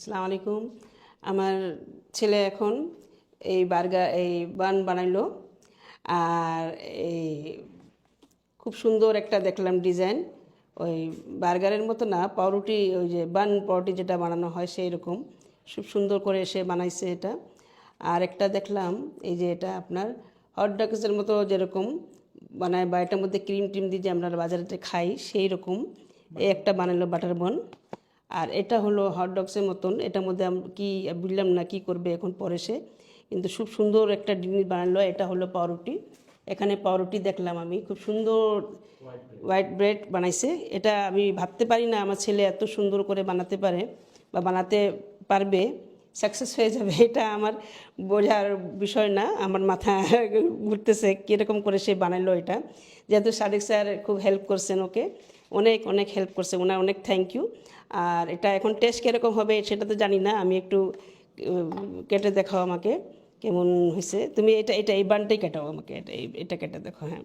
আসসালামু আলাইকুম। আমার ছেলে এখন এই বান বানাইলো। আর এই খুব সুন্দর একটা দেখলাম ডিজাইন, ওই বার্গারের মতো না, পাউরুটি, ওই যে বান পাউরুটি যেটা বানানো হয় সেই রকম খুব সুন্দর করে সে বানাইছে এটা। আর একটা দেখলাম এই যে এটা আপনার হট ডগসের মতো যেরকম বানায় বা এটার মধ্যে ক্রিম টিম দিয়ে যে আমরা বাজারে খাই সেই রকম এই একটা বানালো বাটার বন। আর এটা হলো হট ডগসের মতন, এটার মধ্যে কি বুঝলাম না কি করবে এখন পরে সে, কিন্তু খুব সুন্দর একটা জিনিস বানালো। এটা হলো পাউরুটি, এখানে পাউরুটি দেখলাম আমি, খুব সুন্দর হোয়াইট ব্রেড বানাইছে। এটা আমি ভাবতে পারি না আমার ছেলে এত সুন্দর করে বানাতে পারে বা বানাতে পারবে, সাকসেস হয়ে যাবে, এটা আমার বোঝার বিষয় না। আমার মাথা ঘুরতেছে কীরকম করে সে বানাইলো এটা। যেহেতু সাদিক স্যার খুব হেল্প করছেন ওকে, অনেক অনেক হেল্প করছে, ওনার অনেক থ্যাংক ইউ। আর এটা এখন টেস্ট কীরকম হবে সেটা তো জানি না, আমি একটু কেটে দেখাও আমাকে কেমন হয়েছে। তুমি এটা এটা এই বানটাই কাটাও আমাকে, এটা কেটে দেখো। হ্যাঁ,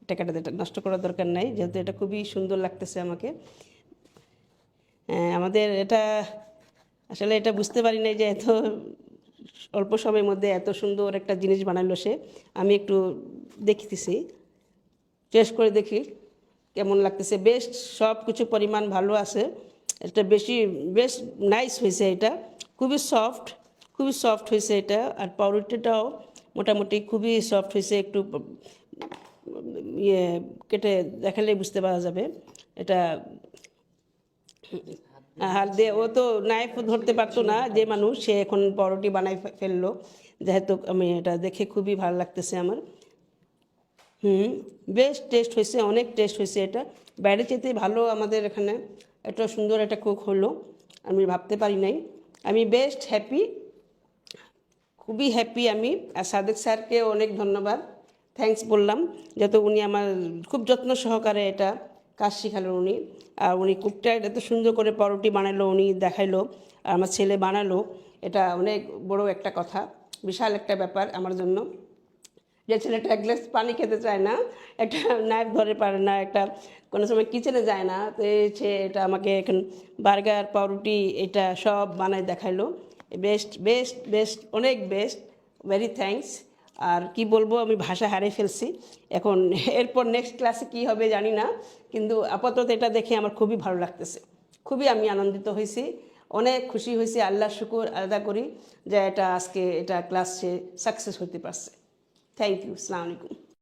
এটা কেটে, এটা নষ্ট করার দরকার নাই, যেহেতু এটা খুবই সুন্দর লাগতেছে আমাকে। আমাদের এটা আসলে এটা বুঝতে পারি নাই যে এত অল্প সময়ের মধ্যে এত সুন্দর একটা জিনিস বানালো সে। আমি একটু দেখতেছি, টেস্ট করে দেখি কেমন লাগতেছে। বেস্ট, সব কিছু পরিমাণ ভালো আছে, এটা বেশ নাইস হয়েছে। এটা খুবই সফট হয়েছে এটা। আর পাউরুটিটাও মোটামুটি খুবই সফট হয়েছে, একটু কেটে দেখালেই বুঝতে পারা যাবে। এটা হাত দিয়ে, ও তো নাইফ ধরতে পারতো না যে মানুষ, সে এখন পাউরুটি বানাই ফেললো। যেহেতু আমি এটা দেখে খুবই ভালো লাগতেছে আমার। বেস্ট টেস্ট হয়েছে, অনেক টেস্ট হয়েছে এটা। বাইরে চেতে ভালো আমাদের এখানে এত সুন্দর একটা কুক হলো, আমি ভাবতে পারি নাই। আমি বেস্ট হ্যাপি, খুবই হ্যাপি আমি। আর সাদেক স্যারকে অনেক ধন্যবাদ, থ্যাঙ্কস বললাম, যেহেতু উনি আমার খুব যত্ন সহকারে এটা কাজ শেখালেন উনি। আর উনি কুকটা এত সুন্দর করে পাউরুটি বানালো, উনি দেখাইলো, আর আমার ছেলে বানালো। এটা অনেক বড় একটা কথা, বিশাল একটা ব্যাপার আমার জন্য। যে ছেলেটা এক গ্লাস পানি খেতে চায় না, একটা নাইফ ধরে পারে না, একটা কোনো সময় কিচেনে যায় না, তো সে এটা আমাকে এখন বার্গার পাউরুটি এটা সব বানায় দেখাইলো। বেস্ট বেস্ট বেস্ট, অনেক বেস্ট, ভেরি থ্যাঙ্কস। আর কি বলবো, আমি ভাষা হারিয়ে ফেলছি এখন। এরপর নেক্সট ক্লাসে কি হবে জানি না, কিন্তু আপাতত এটা দেখে আমার খুবই ভালো লাগতেছে, খুবই আমি আনন্দিত হয়েছি, অনেক খুশি হয়েছি। আল্লাহর শুকর আদা করি যে এটা আজকে এটা ক্লাস সে সাকসেস হতে পারছে। থ্যাংক ইউ, আসসালামু আলাইকুম।